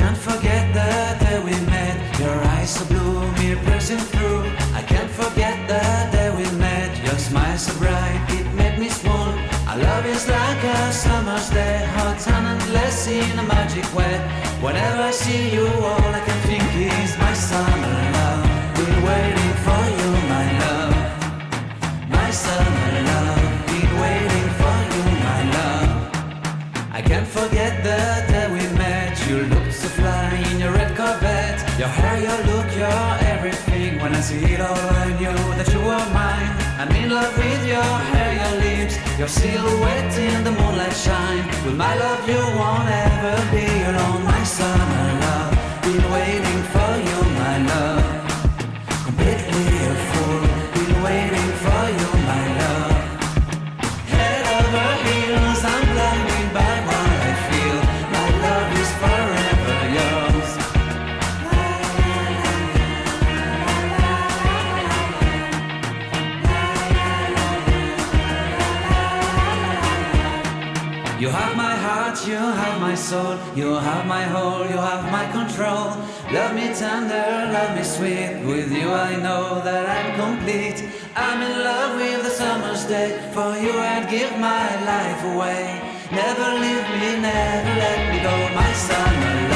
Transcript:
can't forget the day we met. Your eyes so blue, me piercing through. I can't forget the day we met. Your smile so bright, it made me swoon. Our love is like a summer's day, hot and endless in a magic way. Whenever I see you, all I can think is my summer love. Been waiting for you, my love. My summer love. Been waiting for you, my love. I can't forget the day we met. You looked so fly in your red Corvette. Your hair, your look, your everything. When I see it all, I knew that you were mine. I'm in love with your hair, your lips, your silhouette in the moonlight shine. With my love you won't ever be alone. My summer love, been waiting for you, my love. Completely a fool, been waiting for you, my love. Head over heels, I'm blinded by what I feel. My love is forever yours. You have my heart, you have my soul, you have my whole, you have my control. Love me tender, love me sweet. With you I know that I'm complete. I'm in love with the summer's day. For you I'd give my life away. Never leave me, never let me go. My summer